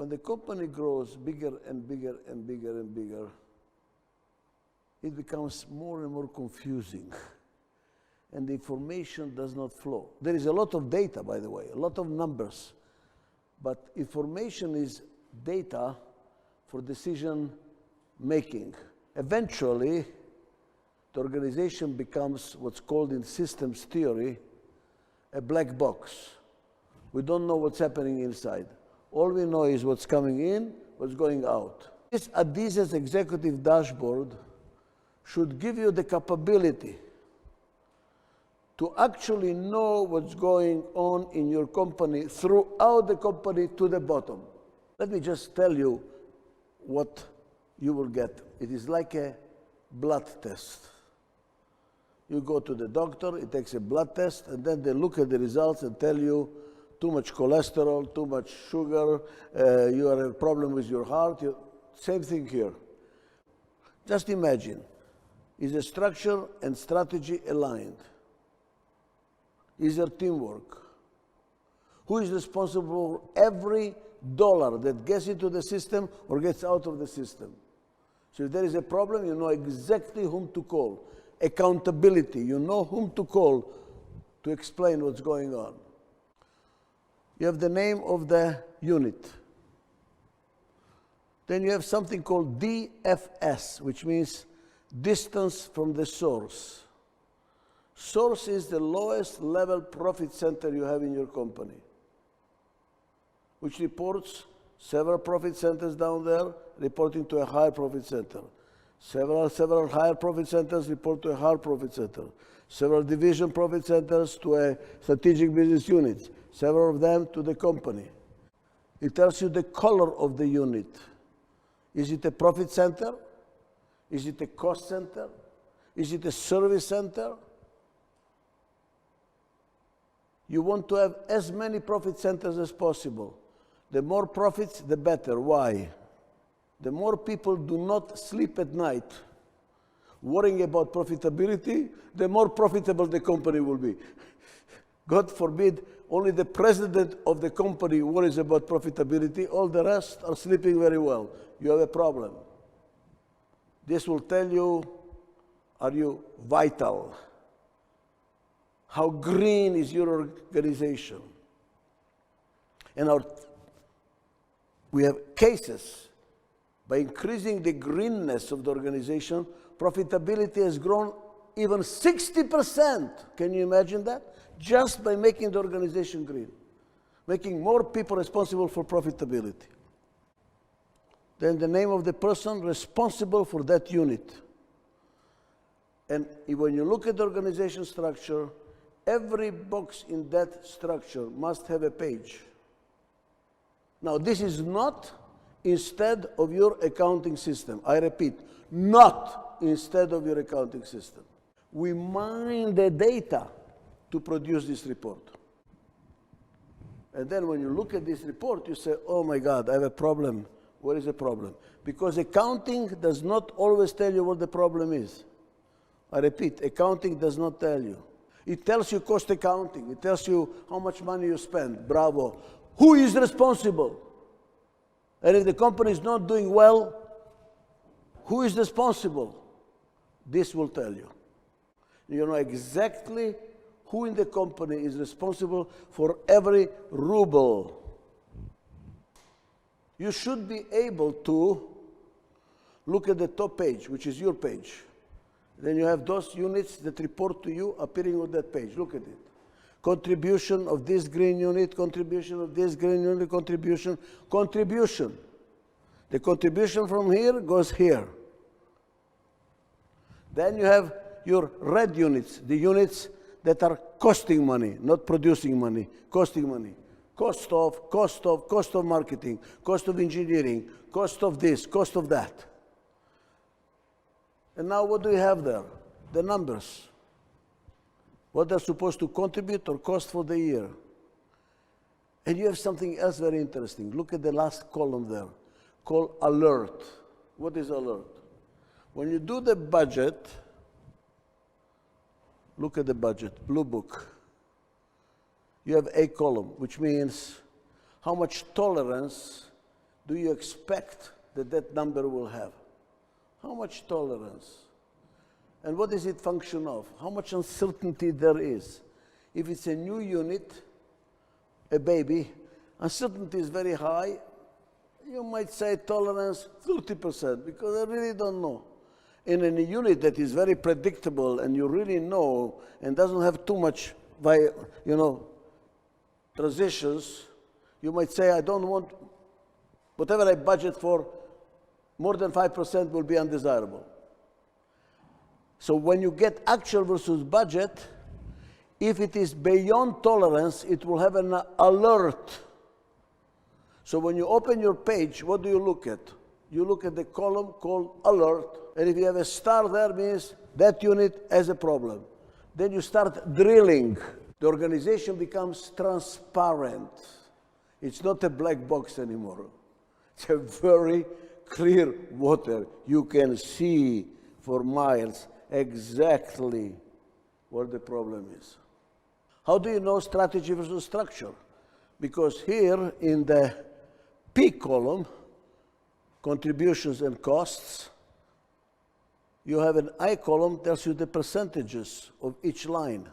when the company grows bigger and bigger and bigger and bigger, it becomes more and more confusing, and the information does not flow. There is a lot of data, by the way, a lot of numbers, but information is data for decision making. Eventually, the organization becomes what's called in systems theory a black box. We don't know what's happening inside. All we know is what's coming in, what's going out. This Adizes executive dashboard should give you the capability to actually know what's going on in your company throughout the company to the bottom. Let me just tell you what you will get. It is like a blood test. You go to the doctor, it takes a blood test, and then they look at the results and tell you too much cholesterol, too much sugar, you have a problem with your heart. Same thing here. Just imagine, is the structure and strategy aligned? Is there teamwork? Who is responsible for every dollar that gets into the system or gets out of the system? So if there is a problem, you know exactly whom to call. Accountability, you know whom to call to explain what's going on. You have the name of the unit. Then you have something called DFS, which means distance from the source. Source is the lowest level profit center you have in your company, which reports several profit centers down there reporting to a higher profit center. Several higher profit centers report to a higher profit center. Several division profit centers to a strategic business units. Several of them to the company. It tells you the color of the unit. Is it a profit center? Is it a cost center? Is it a service center? You want to have as many profit centers as possible. The more profits, the better. Why? The more people do not sleep at night worrying about profitability, the more profitable the company will be. God forbid, only the president of the company worries about profitability, all the rest are sleeping very well. You have a problem. This will tell you, are you vital? How green is your organization? And we have cases. By increasing the greenness of the organization, profitability has grown even 60%. Can you imagine that? Just by making the organization green, making more people responsible for profitability. Then the name of the person responsible for that unit. And when you look at the organization structure, every box in that structure must have a page. Now, this is not instead of your accounting system. I repeat, not instead of your accounting system. We mine the data to produce this report. And then when you look at this report, you say, oh my God, I have a problem. What is the problem? Because accounting does not always tell you what the problem is. I repeat, accounting does not tell you. It tells you cost accounting. It tells you how much money you spend. Bravo. Who is responsible? And if the company is not doing well, who is responsible? This will tell you. You know exactly who in the company is responsible for every ruble. You should be able to look at the top page, which is your page. Then you have those units that report to you appearing on that page. Look at it. Contribution of this green unit, contribution of this green unit, contribution. The contribution from here goes here. Then you have your red units, the units that are costing money, not producing money, costing money. Cost of marketing, cost of engineering, cost of this, cost of that. And now what do you have there? The numbers. What they're supposed to contribute or cost for the year. And you have something else very interesting. Look at the last column there, called alert. What is alert? When you do the budget, look at the budget, blue book. You have a column, which means how much tolerance do you expect that that number will have? How much tolerance? And what is it function of? How much uncertainty there is? If it's a new unit, a baby, uncertainty is very high. You might say tolerance 30% because I really don't know. In a unit that is very predictable and you really know and doesn't have too much, transitions, you might say, I don't want, whatever I budget for, more than 5% will be undesirable. So when you get actual versus budget, if it is beyond tolerance, it will have an alert. So when you open your page, what do you look at? You look at the column called alert, and if you have a star there, means that unit has a problem. Then you start drilling. The organization becomes transparent. It's not a black box anymore. It's a very clear water. You can see for miles exactly where the problem is. How do you know strategy versus structure? Because here in the P column, contributions and costs, you have an I column tells you the percentages of each line.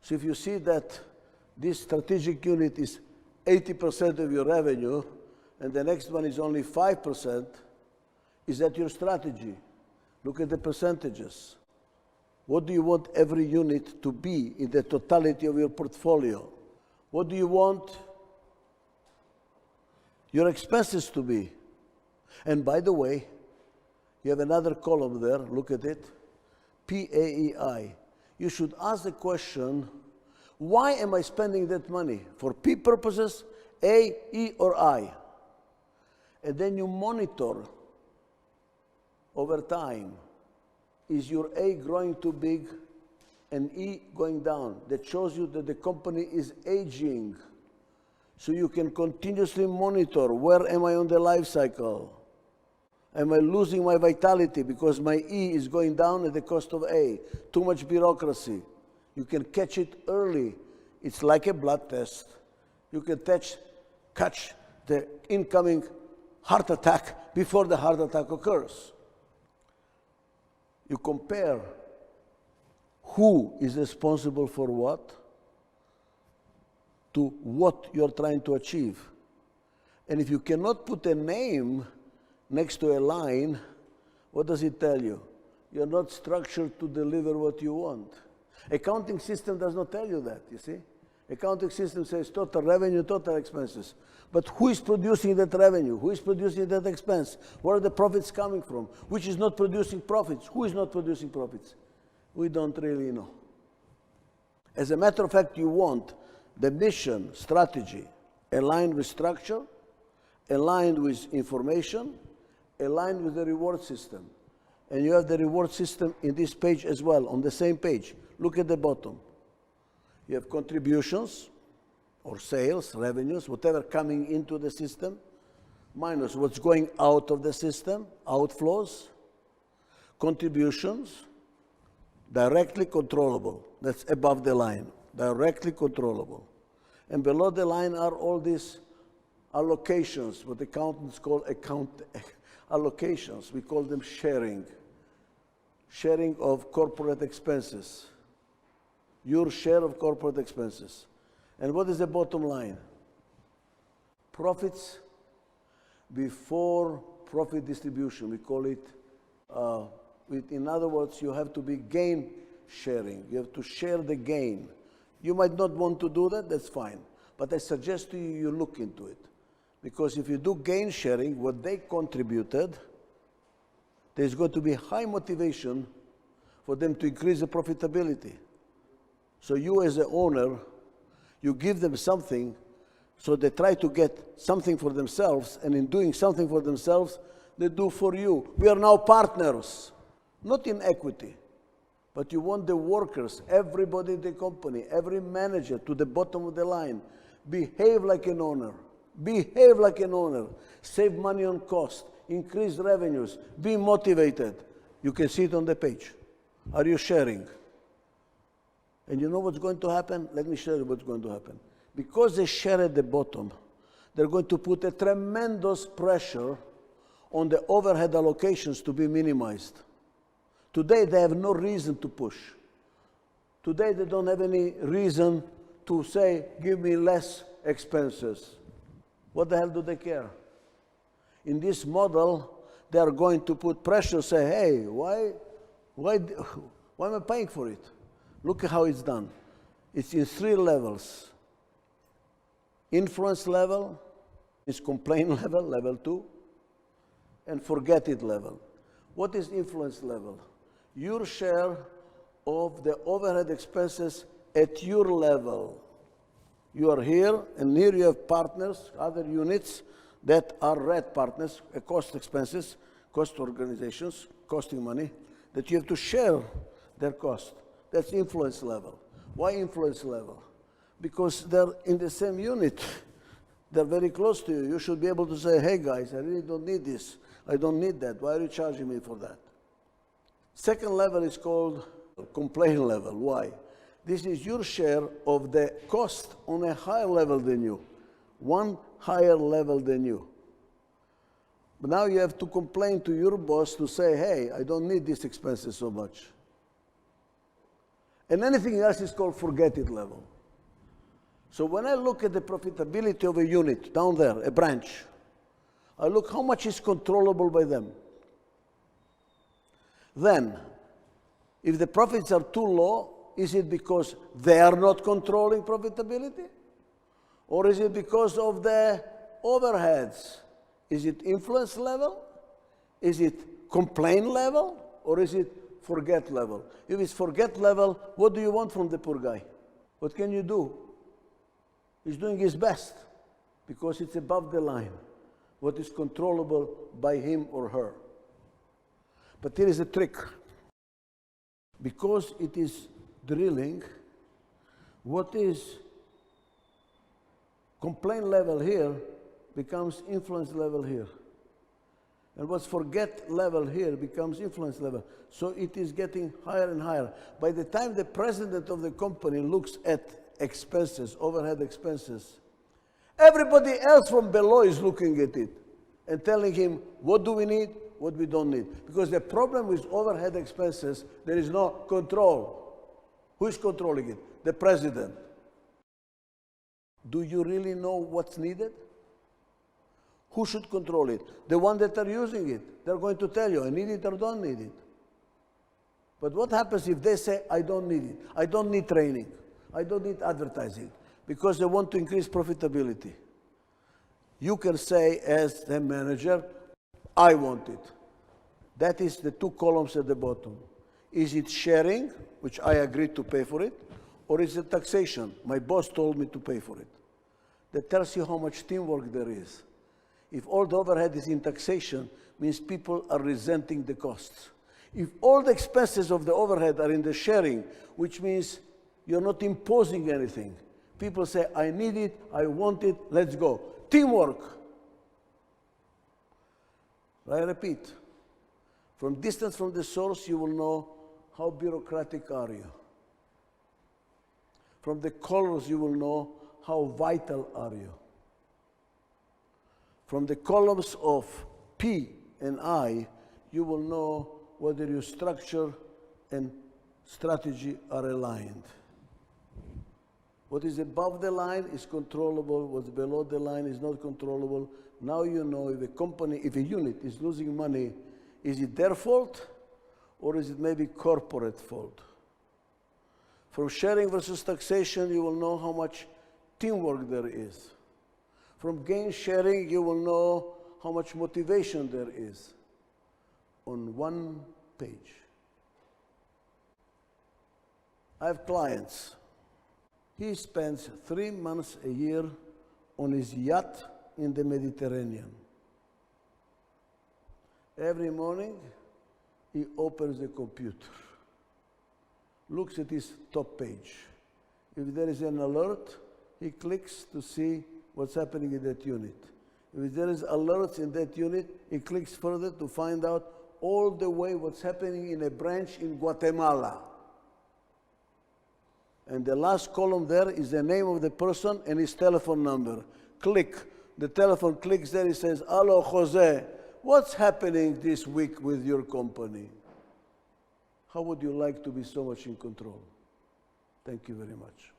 So if you see that this strategic unit is 80% of your revenue and the next one is only 5%, is that your strategy? Look at the percentages. What do you want every unit to be in the totality of your portfolio? What do you want your expenses to be? And by the way, you have another column there, look at it, PAEI. You should ask the question, why am I spending that money? For P purposes, A, E, or I? And then you monitor over time. Is your A growing too big and E going down? That shows you that the company is aging. So you can continuously monitor, where am I on the life cycle? Am I losing my vitality because my E is going down at the cost of A? Too much bureaucracy. You can catch it early. It's like a blood test. You can catch the incoming heart attack before the heart attack occurs. You compare who is responsible for what to what you're trying to achieve. And if you cannot put a name next to a line, what does it tell you? You're not structured to deliver what you want. Accounting system does not tell you that, you see? Accounting system says total revenue, total expenses. But who is producing that revenue? Who is producing that expense? Where are the profits coming from? Which is not producing profits? Who is not producing profits? We don't really know. As a matter of fact, you want the mission, strategy, aligned with structure, aligned with information, aligned with the reward system. And you have the reward system in this page as well, on the same page. Look at the bottom. You have contributions, or sales, revenues, whatever coming into the system, minus what's going out of the system, outflows, contributions, directly controllable. That's above the line, directly controllable. And below the line are all these allocations, what accountants call allocations. We call them sharing. Sharing of corporate expenses. Your share of corporate expenses. And what is the bottom line? Profits before profit distribution. We call it, in other words, you have to be gain sharing. You have to share the gain. You might not want to do that, that's fine. But I suggest to you, you look into it. Because if you do gain sharing, what they contributed, there's going to be high motivation for them to increase the profitability. So you as an owner, you give them something, so they try to get something for themselves, and in doing something for themselves, they do for you. We are now partners, not in equity, but you want the workers, everybody in the company, every manager to the bottom of the line, behave like an owner. Behave like an owner. Save money on cost, increase revenues, be motivated. You can see it on the page. Are you sharing? And you know what's going to happen? Let me show you what's going to happen. Because they share at the bottom, they're going to put a tremendous pressure on the overhead allocations to be minimized. Today, they have no reason to push. Today, they don't have any reason to say, give me less expenses. What the hell do they care? In this model, they are going to put pressure, say, hey, why am I paying for it? Look at how it's done. It's in 3 levels. Influence level, is complaint level, level 2, and forget it level. What is influence level? Your share of the overhead expenses at your level. You are here, and here you have partners, other units that are red partners, cost expenses, cost organizations, costing money, that you have to share their cost. That's influence level. Why influence level? Because they're in the same unit. They're very close to you. You should be able to say, hey guys, I really don't need this. I don't need that. Why are you charging me for that? Second level is called complaint level. Why? This is your share of the cost on a higher level than you. One higher level than you. But now you have to complain to your boss to say, hey, I don't need these expenses so much. And anything else is called forget it level. So when I look at the profitability of a unit down there, a branch, I look how much is controllable by them. Then, if the profits are too low, is it because they are not controlling profitability? Or is it because of the overheads? Is it influence level? Is it complaint level? Or is it forget level? If it's forget level, what do you want from the poor guy? What can you do? He's doing his best because it's above the line. What is controllable by him or her. But here is a trick. Because it is drilling, what is complaint level here becomes influence level here. And what's forget level here becomes influence level. So it is getting higher and higher. By the time the president of the company looks at expenses, overhead expenses, everybody else from below is looking at it and telling him what do we need, what we don't need. Because the problem with overhead expenses, there is no control. Who is controlling it? The president. Do you really know what's needed? Who should control it? The one that are using it. They're going to tell you, I need it or don't need it. But what happens if they say, I don't need it? I don't need training. I don't need advertising. Because they want to increase profitability. You can say as the manager, I want it. That is the 2 columns at the bottom. Is it sharing, which I agreed to pay for it, or is it taxation? My boss told me to pay for it. That tells you how much teamwork there is. If all the overhead is in taxation, means people are resenting the costs. If all the expenses of the overhead are in the sharing, which means you're not imposing anything. People say, I need it, I want it, let's go. Teamwork. I repeat, from distance from the source, you will know how bureaucratic are you. From the colors, you will know how vital are you. From the columns of P and I, you will know whether your structure and strategy are aligned. What is above the line is controllable. What's below the line is not controllable. Now you know if a company, if a unit is losing money, is it their fault or is it maybe corporate fault? From sharing versus taxation, you will know how much teamwork there is. From gain sharing, you will know how much motivation there is on one page. I have clients. He spends 3 months a year on his yacht in the Mediterranean. Every morning, he opens the computer, looks at his top page. If there is an alert, he clicks to see what's happening in that unit. If there is alerts in that unit, he clicks further to find out all the way what's happening in a branch in Guatemala. And the last column there is the name of the person and his telephone number. Click the telephone clicks there, he says, "Hello, Jose, what's happening this week with your company?" How would you like to be so much in control? Thank you very much.